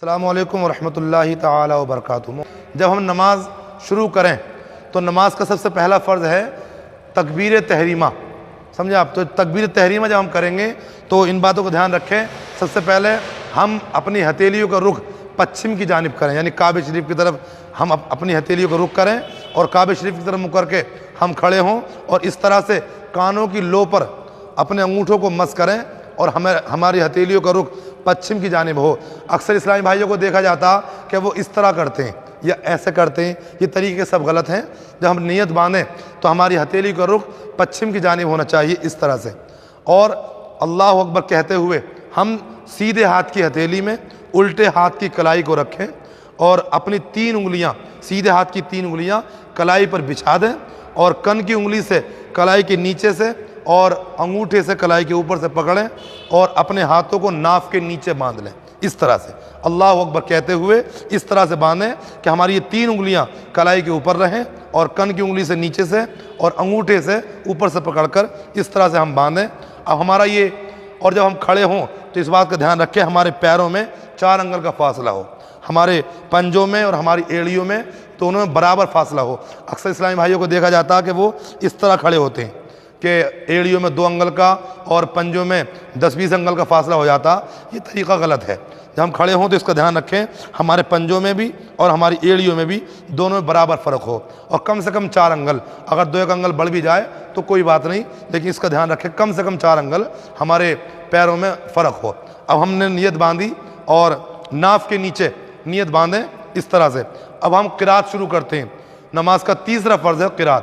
السلام علیکم ورحمۃ اللہ تعالی وبرکاتہ۔ جب ہم نماز شروع کریں تو نماز کا سب سے پہلا فرض ہے تکبیر تحریمہ، سمجھے آپ؟ تو تکبیر تحریمہ جب ہم کریں گے تو ان باتوں کو دھیان رکھیں۔ سب سے پہلے ہم اپنی ہتھیلیوں کا رخ پچھم کی جانب کریں، یعنی کعبہ شریف کی طرف ہم اپنی ہتھیلیوں کا رخ کریں اور کعبہ شریف کی طرف منہ کر کے ہم کھڑے ہوں اور اس طرح سے کانوں کی لو پر اپنے انگوٹھوں کو مس کریں اور ہماری ہتھیلیوں کا رخ پچھم کی جانب ہو۔ اکثر اسلامی بھائیوں کو دیکھا جاتا کہ وہ اس طرح کرتے ہیں یا ایسے کرتے ہیں، یہ طریقے سب غلط ہیں۔ جب ہم نیت باندھیں تو ہماری ہتھیلی کا رخ پچھم کی جانب ہونا چاہیے اس طرح سے، اور اللہ اکبر کہتے ہوئے ہم سیدھے ہاتھ کی ہتھیلی میں الٹے ہاتھ کی کلائی کو رکھیں اور اپنی 3 انگلیاں، سیدھے ہاتھ کی 3 انگلیاں کلائی پر بچھا دیں اور کن کی انگلی سے کلائی کے نیچے سے اور انگوٹھے سے کلائی کے اوپر سے پکڑیں اور اپنے ہاتھوں کو ناف کے نیچے باندھ لیں اس طرح سے، اللہ اکبر کہتے ہوئے اس طرح سے باندھیں کہ ہماری یہ 3 انگلیاں کلائی کے اوپر رہیں اور کن کی انگلی سے نیچے سے اور انگوٹھے سے اوپر سے پکڑ کر اس طرح سے ہم باندھیں۔ اب ہمارا یہ، اور جب ہم کھڑے ہوں تو اس بات کا دھیان رکھیں ہمارے پیروں میں 4 انگل کا فاصلہ ہو، ہمارے پنجوں میں اور ہماری ایڑیوں میں دونوں میں برابر فاصلہ ہو۔ اکثر اسلامی بھائیوں کو دیکھا جاتا ہے کہ وہ اس طرح کھڑے ہوتے ہیں کہ ایڑیوں میں 2 انگل کا اور پنجوں میں 10-20 انگل کا فاصلہ ہو جاتا، یہ طریقہ غلط ہے۔ جب ہم کھڑے ہوں تو اس کا دھیان رکھیں ہمارے پنجوں میں بھی اور ہماری ایڑیوں میں بھی دونوں میں برابر فرق ہو، اور کم سے کم 4 انگل، اگر 2-1 انگل بڑھ بھی جائے تو کوئی بات نہیں، لیکن اس کا دھیان رکھیں کم سے کم 4 انگل ہمارے پیروں میں فرق ہو۔ اب ہم نے نیت باندھی اور ناف کے نیچے نیت باندھیں اس طرح سے۔ اب ہم قرات شروع کرتے ہیں۔ نماز کا تیسرا فرض ہے قرات،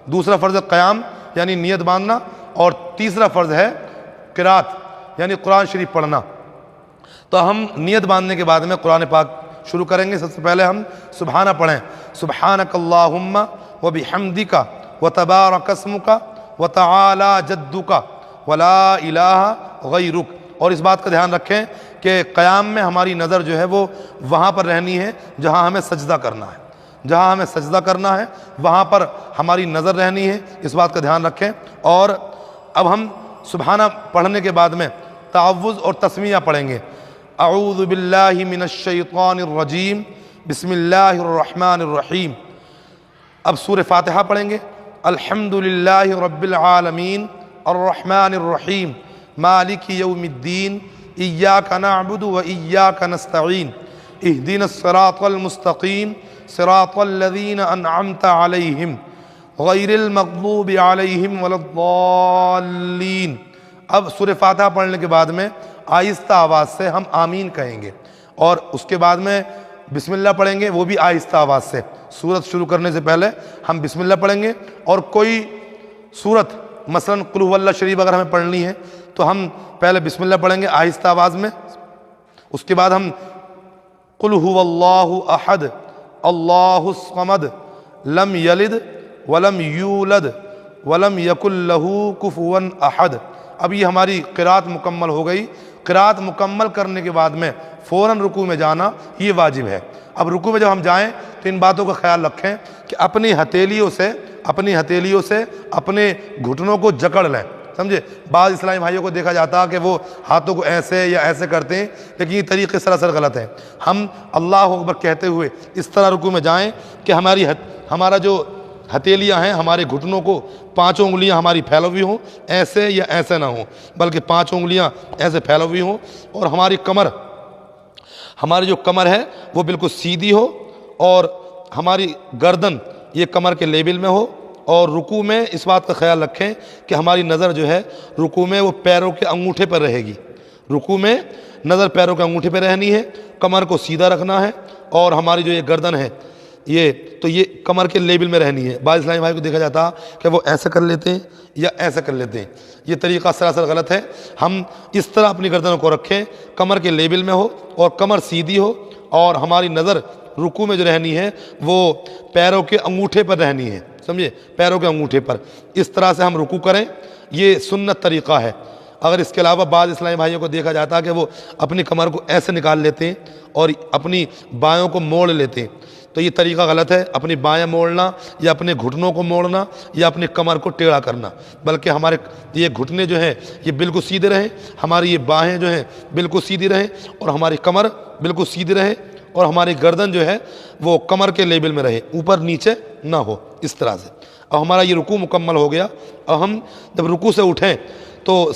دوسرا فرض ہے قیام یعنی نیت باندھنا، اور تیسرا فرض ہے قرات یعنی قرآن شریف پڑھنا۔ تو ہم نیت باندھنے کے بعد میں قرآن پاک شروع کریں گے۔ سب سے پہلے ہم سبحانہ پڑھیں، سبحانک اللہم وبحمدک وتبارک اسمک وتعالی جدک ولا الہ غیرک۔ اور اس بات کا دھیان رکھیں کہ قیام میں ہماری نظر جو ہے وہ وہاں پر رہنی ہے جہاں ہمیں سجدہ کرنا ہے، جہاں ہمیں سجدہ کرنا ہے وہاں پر ہماری نظر رہنی ہے، اس بات کا دھیان رکھیں۔ اور اب ہم سبحانہ پڑھنے کے بعد میں تعوذ اور تسمیہ پڑھیں گے۔ اعوذ باللہ من الشیطان الرجیم، بسم اللہ الرحمن الرحیم۔ اب سورہ فاتحہ پڑھیں گے۔ الحمدللہ رب العالمین الرحمن الرحیم مالک یوم الدین ایاک نعبد و ایاک نستعین اہدنا الصراط المستقیم صراط الذین انعمت علیہم غیر المغضوب علیہم ولا الضالین۔ اب سورہ فاتحہ پڑھنے کے بعد میں آہستہ آواز سے ہم آمین کہیں گے، اور اس کے بعد میں بسم اللہ پڑھیں گے، وہ بھی آہستہ آواز سے۔ سورت شروع کرنے سے پہلے ہم بسم اللہ پڑھیں گے، اور کوئی سورت مثلاً قل هو اللہ شریف اگر ہمیں پڑھنی ہے تو ہم پہلے بسم اللہ پڑھیں گے آہستہ آواز میں، اس کے بعد ہم قل هو اللہ احد اللہ الصمد لم یلد ولم یولد ولم یکن لہ کفوا احد۔ اب یہ ہماری قرات مکمل ہو گئی۔ قرات مکمل کرنے کے بعد میں فوراً رکوع میں جانا یہ واجب ہے۔ اب رکوع میں جب ہم جائیں تو ان باتوں کا خیال رکھیں کہ اپنی ہتھیلیوں سے اپنے گھٹنوں کو جکڑ لیں، سمجھے؟ بعض اسلامی بھائیوں کو دیکھا جاتا کہ وہ ہاتھوں کو ایسے یا ایسے کرتے ہیں، لیکن یہ طریقے سراسر غلط ہیں۔ ہم اللہ اکبر کہتے ہوئے اس طرح رکوع میں جائیں کہ ہمارا جو ہتھیلیاں ہیں ہمارے گھٹنوں کو 5 انگلیاں ہماری پھیلی ہوئی ہوں، ایسے یا ایسے نہ ہوں بلکہ 5 انگلیاں ایسے پھیلی ہوئی ہوں، اور ہماری جو کمر ہے وہ بالکل سیدھی ہو، اور ہماری گردن یہ کمر کے لیول میں ہو۔ اور رکوع میں اس بات کا خیال رکھیں کہ ہماری نظر جو ہے رکوع میں وہ پیروں کے انگوٹھے پر رہے گی، رکوع میں نظر پیروں کے انگوٹھے پہ رہنی ہے، کمر کو سیدھا رکھنا ہے، اور ہماری جو یہ گردن ہے یہ کمر کے لیول میں رہنی ہے۔ بعض اسلامی بھائی کو دیکھا جاتا کہ وہ ایسے کر لیتے ہیں یا ایسے کر لیتے ہیں، یہ طریقہ سراسر غلط ہے۔ ہم اس طرح اپنی گردنوں کو رکھیں کمر کے لیول میں ہو اور کمر سیدھی ہو، اور ہماری نظر رکوع میں جو رہنی ہے وہ پیروں کے انگوٹھے پر رہنی ہے، سمجھے؟ پیروں کے انگوٹھے پر اس طرح سے ہم رکوع کریں، یہ سنت طریقہ ہے۔ اگر اس کے علاوہ بعض اسلامی بھائیوں کو دیکھا جاتا ہے کہ وہ اپنی کمر کو ایسے نکال لیتے ہیں اور اپنی بایوں کو موڑ لیتے ہیں، تو یہ طریقہ غلط ہے، اپنی بائیں موڑنا یا اپنے گھٹنوں کو موڑنا یا اپنی کمر کو ٹیڑھا کرنا، بلکہ ہمارے یہ گھٹنے جو ہیں یہ بالکل سیدھے رہیں، ہماری یہ باہیں جو ہیں بالکل سیدھی رہیں، اور ہماری کمر بالکل سیدھی رہے، اور ہماری گردن جو ہے وہ کمر کے لیول میں رہے، اوپر نیچے نہ ہو، اس طرح سے۔ اب ہمارا یہ رکوع مکمل ہو گیا۔ اب ہم جب رکوع سے اٹھیں تو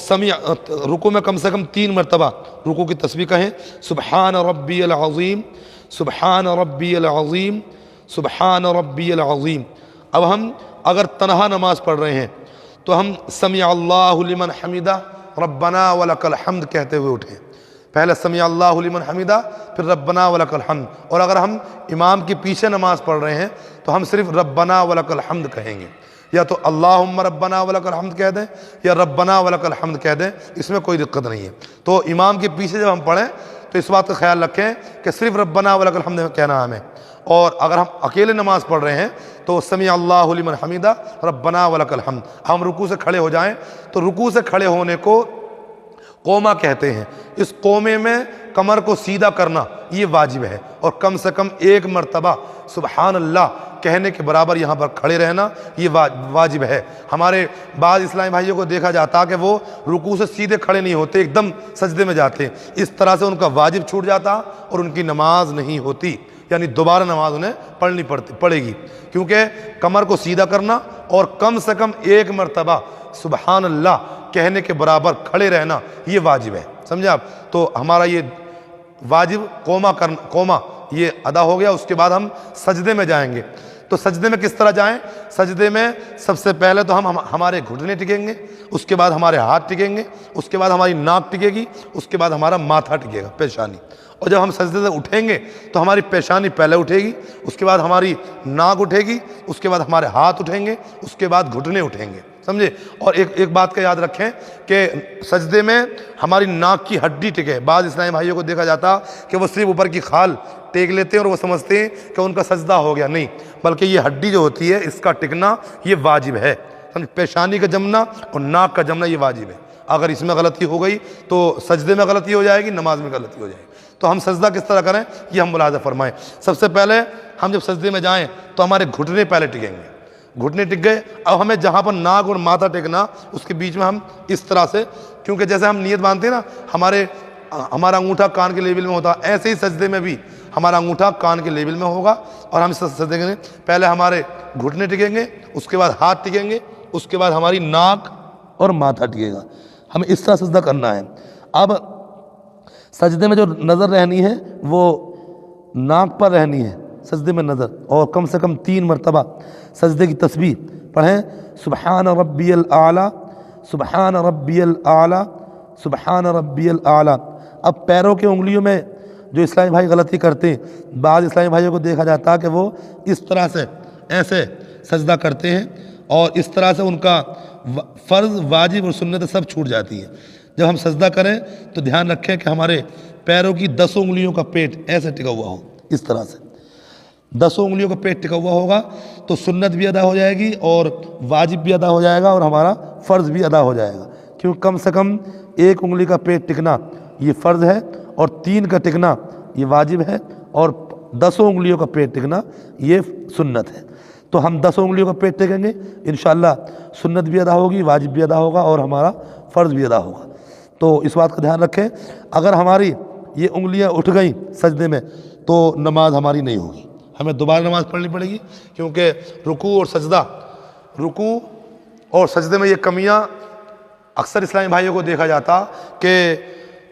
رکوع میں کم سے کم 3 مرتبہ رکوع کی تسبیح کہیں، سبحان ربی العظیم، سبحان ربی العظیم، سبحان ربی العظیم۔ اب ہم اگر تنہا نماز پڑھ رہے ہیں تو ہم سمع اللہ لمن حمدہ ربنا ولک الحمد کہتے ہوئے اٹھیں، پہلے سمع اللہ لمن حمدہ پھر ربنا ولک الحمد۔ اور اگر ہم امام کے پیچھے نماز پڑھ رہے ہیں تو ہم صرف ربنا ولک الحمد کہیں گے، یا تو اللہم ربنا ولک الحمد کہہ دیں یا ربنا ولک الحمد کہہ دیں، اس میں کوئی دقت نہیں ہے۔ تو امام کے پیچھے جب ہم پڑھیں تو اس بات کا خیال رکھیں کہ صرف ربنا ولک الحمد کہنا ہے ہمیں، اور اگر ہم اکیلے نماز پڑھ رہے ہیں تو سمع اللہ لمن حمدہ ربنا ولک الحمد۔ ہم رکوع سے کھڑے ہو جائیں تو رکوع سے کھڑے ہونے کو قومہ کہتے ہیں۔ اس قومے میں کمر کو سیدھا کرنا یہ واجب ہے، اور کم سے کم 1 مرتبہ سبحان اللہ کہنے کے برابر یہاں پر کھڑے رہنا یہ واجب ہے۔ ہمارے بعض اسلامی بھائیوں کو دیکھا جاتا کہ وہ رکوع سے سیدھے کھڑے نہیں ہوتے، ایک دم سجدے میں جاتے، اس طرح سے ان کا واجب چھوٹ جاتا اور ان کی نماز نہیں ہوتی، یعنی دوبارہ نماز انہیں پڑھنی پڑے گی، کیونکہ کمر کو سیدھا کرنا اور کم سے کم 1 مرتبہ سبحان اللہ کہنے کے برابر کھڑے رہنا یہ واجب ہے، سمجھے آپ؟ تو ہمارا یہ واجب قومہ یہ ادا ہو گیا۔ اس کے بعد ہم سجدے میں جائیں گے۔ تو سجدے میں کس طرح جائیں؟ سجدے میں سب سے پہلے تو ہم ہمارے گھٹنے ٹکیں گے، اس کے بعد ہمارے ہاتھ ٹکیں گے، اس کے بعد ہماری ناک ٹکے گی، اس کے بعد ہمارا ماتھا ٹکے گا، پیشانی۔ اور جب ہم سجدے سے اٹھیں گے تو ہماری پیشانی پہلے اٹھے گی، اس کے بعد ہماری ناک اٹھے گی، اس کے بعد ہمارے ہاتھ اٹھیں گے، اس کے بعد گھٹنے اٹھیں گے، سمجھے؟ اور ایک بات کا یاد رکھیں کہ سجدے میں ہماری ناک کی ہڈی ٹکے۔ بعض اسلامی بھائیوں کو دیکھا جاتا کہ وہ صرف اوپر کی کھال ٹیک لیتے ہیں اور وہ سمجھتے ہیں کہ ان کا سجدہ ہو گیا، نہیں، بلکہ یہ ہڈی جو ہوتی ہے اس کا ٹکنا یہ واجب ہے، پیشانی کا جمنا اور ناک کا جمنا یہ واجب ہے۔ اگر اس میں غلطی ہو گئی تو سجدے میں غلطی ہو جائے گی، نماز میں غلطی ہو جائے گی۔ تو ہم سجدہ کس طرح کریں یہ ہم ملاحظہ فرمائیں۔ سب سے پہلے ہم جب سجدے میں جائیں تو ہمارے گھٹنے پہلے ٹکیں گے، گھٹنے ٹک گئے۔ اب ہمیں جہاں پر ناک اور ماتھا ٹکنا اس کے بیچ میں ہم اس طرح سے، کیونکہ جیسے ہم نیت باندھتے ہیں نا ہمارا انگوٹھا کان کے لیول میں ہوتا، ایسے ہی سجدے میں بھی ہمارا انگوٹھا کان کے لیول میں ہوگا، اور ہم سجدے کریں پہلے ہمارے گھٹنے ٹکیں گے، اس کے بعد ہاتھ ٹکیں گے، اس کے بعد ہماری ناک اور ماتھا ٹکے گا۔ ہمیں اس طرح سجدہ کرنا ہے۔ اب سجدے میں جو نظر رہنی ہے وہ ناک پر رہنی ہے، سجدے میں نظر، اور کم سے کم 3 مرتبہ سجدے کی تسبیح پڑھیں، سبحان ربی الاعلیٰ، سبحان ربی الاعلیٰ، سبحان ربی الاعلیٰ۔ اب پیروں کے انگلیوں میں جو اسلامی بھائی غلطی کرتے ہیں، بعض اسلامی بھائیوں کو دیکھا جاتا کہ وہ اس طرح سے ایسے سجدہ کرتے ہیں، اور اس طرح سے ان کا فرض، واجب اور سنت سب چھوٹ جاتی ہے۔ جب ہم سجدہ کریں تو دھیان رکھیں کہ ہمارے پیروں کی 10 انگلیوں کا پیٹ ایسے ٹکا ہوا ہو، اس طرح سے 10 انگلیوں کا پیٹ ٹکا ہوا ہوگا تو سنت بھی ادا ہو جائے گی اور واجب بھی ادا ہو جائے گا اور ہمارا فرض بھی ادا ہو جائے گا، کیونکہ کم سے کم 1 انگلی کا پیٹ ٹکنا یہ فرض ہے، اور 3 کا ٹکنا یہ واجب ہے، اور 10 انگلیوں کا پیٹ ٹکنا یہ سنت ہے۔ تو ہم 10 انگلیوں کا پیٹ ٹکیں گے، انشاءاللہ سنت بھی ادا ہوگی، واجب بھی ادا ہوگا اور ہمارا فرض بھی ادا ہوگا۔ تو اس بات کا دھیان رکھیں، اگر ہماری یہ انگلیاں اٹھ گئیں سجدے میں تو نماز ہماری نہیں ہوگی، ہمیں دوبارہ نماز پڑھنی پڑے گی، کیونکہ رکوع اور سجدے میں یہ کمیاں اکثر اسلامی بھائیوں کو دیکھا جاتا کہ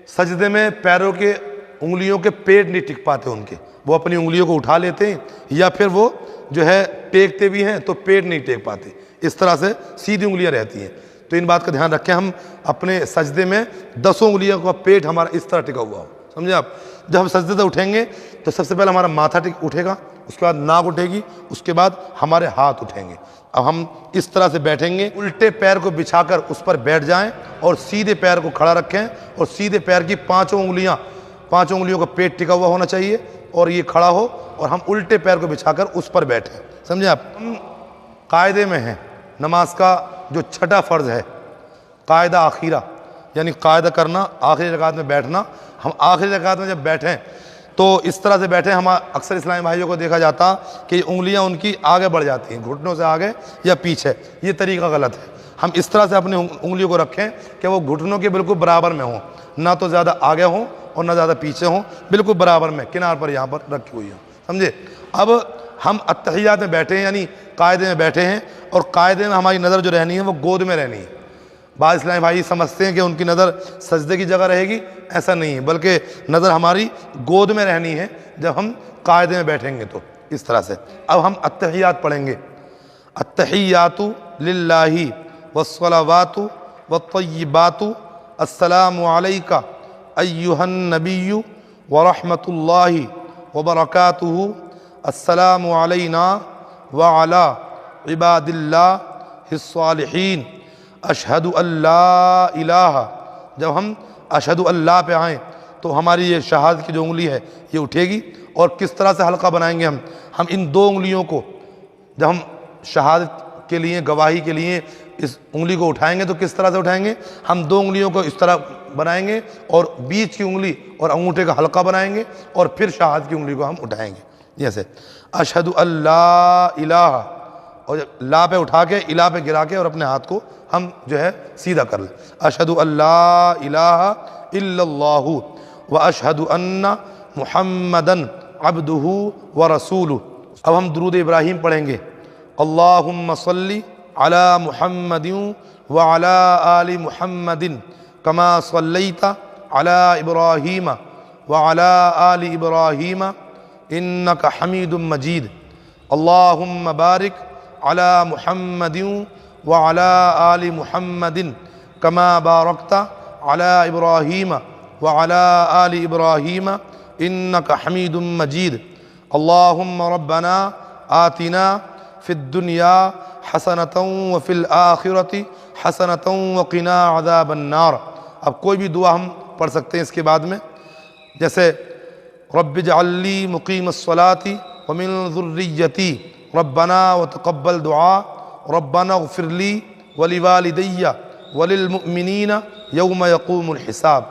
سجدے میں پیروں کے انگلیوں کے پیٹ نہیں ٹک پاتے ان کے، وہ اپنی انگلیوں کو اٹھا لیتے ہیں، یا پھر وہ جو ہے ٹیکتے بھی ہیں تو پیٹ نہیں ٹیک پاتے، اس طرح سے سیدھی انگلیاں رہتی ہیں۔ تو ان بات کا دھیان رکھیں، ہم اپنے سجدے میں 10 انگلیوں کا پیٹ ہمارا اس طرح ٹکا ہوا ہو، سمجھے آپ؟ جب ہم سجدے سے اٹھیں گے تو سب سے پہلے ہمارا ماتھا اٹھے گا، اس کے بعد ناک اٹھے گی، اس کے بعد ہمارے ہاتھ اٹھیں گے۔ اب ہم اس طرح سے بیٹھیں گے، الٹے پیر کو بچھا کر اس پر بیٹھ جائیں اور سیدھے پیر کو کھڑا رکھیں، اور سیدھے پیر کی 5 انگلیوں کا پیٹ ٹکا ہوا ہونا چاہیے اور یہ کھڑا ہو، اور ہم الٹے پیر کو بچھا کر اس پر بیٹھیں، سمجھے آپ؟ ہم قاعدے میں ہیں، نماز کا جو چھٹا فرض ہے قاعدہ آخیرہ، یعنی قاعدہ کرنا، آخری رکعت میں بیٹھنا۔ ہم آخری رکعت میں جب بیٹھیں تو اس طرح سے بیٹھے ہم اکثر اسلامی بھائیوں کو دیکھا جاتا کہ انگلیاں ان کی آگے بڑھ جاتی ہیں، گھٹنوں سے آگے یا پیچھے، یہ طریقہ غلط ہے۔ ہم اس طرح سے اپنی انگلیوں کو رکھیں کہ وہ گھٹنوں کے بالکل برابر میں ہوں، نہ تو زیادہ آگے ہوں اور نہ زیادہ پیچھے ہوں، بالکل برابر میں کنار پر یہاں پر رکھی ہوئی ہوں، سمجھے۔ اب ہم اتحیات میں بیٹھے ہیں، یعنی قاعدے میں بیٹھے ہیں، اور قاعدے میں ہماری نظر جو رہنی ہے وہ گود میں رہنی ہے۔ بعض اسلامی بھائی سمجھتے ہیں کہ ان کی نظر سجدے کی جگہ رہے گی، ایسا نہیں ہے، بلکہ نظر ہماری گود میں رہنی ہے جب ہم قاعدے میں بیٹھیں گے تو اس طرح سے۔ اب ہم اتحیات پڑھیں گے۔ التحیات للہ والصلوات والطیبات السلام علیک ایہا النبی ورحمۃ اللہ وبرکاتہ السلام علینا وعلی عباد اللہ الصالحین اشہد ان لا الہ۔ جب ہم اشہد اللہ پہ آئیں تو ہماری یہ شہادت کی جو انگلی ہے یہ اٹھے گی، اور کس طرح سے حلقہ بنائیں گے ہم ان دو انگلیوں کو جب ہم شہادت کے لیے، گواہی کے لیے اس انگلی کو اٹھائیں گے تو کس طرح سے اٹھائیں گے؟ ہم دو انگلیوں کو اس طرح بنائیں گے اور بیچ کی انگلی اور انگوٹھے کا حلقہ بنائیں گے، اور پھر شہادت کی انگلی کو ہم اٹھائیں گے، جیسے اشہد ان لا الہ، اور لا پہ اٹھا کے الہ پہ گرا کے اور اپنے ہاتھ کو ہم جو ہے سیدھا کر لیں۔ اشہد ان لا الہ الا اللہ واشہد ان محمدا عبدہ ورسولہ۔ اب ہم درود ابراہیم پڑھیں گے۔ اللہم صلی علی محمد وعلی آل محمد کما صلیت علی ابراہیم وعلی آل ابراہیم انک حمید مجید۔ اللہم بارک علی محمد وعلی آل محمد کما بارکت علی ابراہیم وعلی آل ابراہیم انک حمید مجید۔ اللہم ربنا آتنا فی الدنیا حسنۃ وفی الآخرۃ حسنۃ وقنا عذاب النار۔ اب کوئی بھی دعا ہم پڑھ سکتے ہیں اس کے بعد میں، جیسے رب اجعل لی مقیم الصلاۃ ومن ذریتی ربنا وتقبل دعا ربنا اغفر لی ولوالدی وللمؤمنین یوم یقوم الحساب۔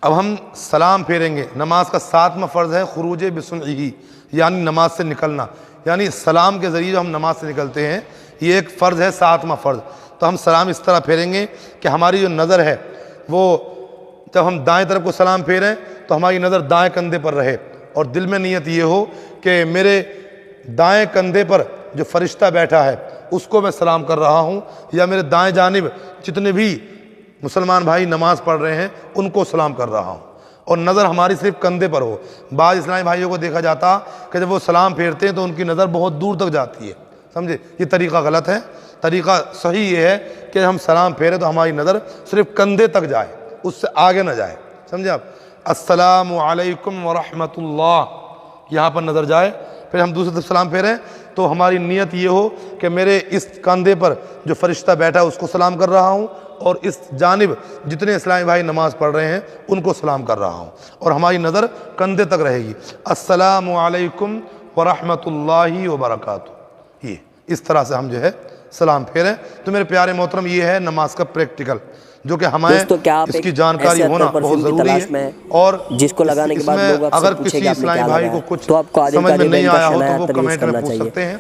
اب ہم سلام پھیریں گے۔ نماز کا 7واں فرض ہے خروج بسنعہ، یعنی نماز سے نکلنا، یعنی سلام کے ذریعے جو ہم نماز سے نکلتے ہیں، یہ ایک فرض ہے، 7واں فرض۔ تو ہم سلام اس طرح پھیریں گے کہ ہماری جو نظر ہے وہ جب ہم دائیں طرف کو سلام پھیریں تو ہماری نظر دائیں کندھے پر رہے، اور دل میں نیت یہ ہو کہ میرے دائیں کندھے پر جو فرشتہ بیٹھا ہے اس کو میں سلام کر رہا ہوں، یا میرے دائیں جانب جتنے بھی مسلمان بھائی نماز پڑھ رہے ہیں ان کو سلام کر رہا ہوں، اور نظر ہماری صرف کندھے پر ہو۔ بعض اسلامی بھائیوں کو دیکھا جاتا کہ جب وہ سلام پھیرتے ہیں تو ان کی نظر بہت دور تک جاتی ہے، سمجھے، یہ طریقہ غلط ہے۔ طریقہ صحیح یہ ہے کہ ہم سلام پھیریں تو ہماری نظر صرف کندھے تک جائے، اس سے آگے نہ جائے، سمجھے آپ۔ السلام علیکم ورحمۃ اللہ، یہاں پر نظر جائے۔ پھر ہم دوسری طرف سلام پھیریں تو ہماری نیت یہ ہو کہ میرے اس کندھے پر جو فرشتہ بیٹھا ہے اس کو سلام کر رہا ہوں، اور اس جانب جتنے اسلامی بھائی نماز پڑھ رہے ہیں ان کو سلام کر رہا ہوں، اور ہماری نظر کندھے تک رہے گی۔ السلام علیکم ورحمۃ اللہ وبرکاتہ، یہ اس طرح سے ہم جو ہے سلام پھیریں۔ تو میرے پیارے محترم، یہ ہے نماز کا پریکٹیکل، جو کہ ہمیں اس کی جانکاری ہونا بہت ضروری ہے، اور جس کو لگانے کے بعد لوگ اگر کسی اسلامی بھائی کو کچھ سمجھ میں نہیں آیا ہو تو وہ کمنٹ میں پوچھ سکتے ہیں۔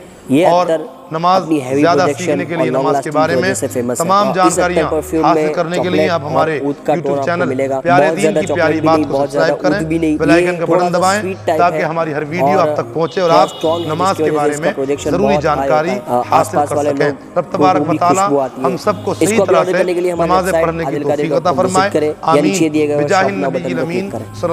اور نماز زیادہ سیکھنے کے لیے، نماز کے بارے میں تمام جانکاریاں حاصل کرنے کے لیے آپ ہمارے یوٹیوب چینل پیارے دین کی پیاری بات کو سبسکرائب کریں، بیل آئیکن کا بٹن دبائیں تاکہ ہماری ہر ویڈیو آپ تک پہنچے اور آپ نماز کے بارے میں ضروری جانکاری حاصل کر سکیں۔ رب تبارک و تعالی ہم سب کو صحیح طرح سے نمازیں پڑھنے کی توفیق عطا فرمائے، آمین، بجاہ النبی الامین صلی اللہ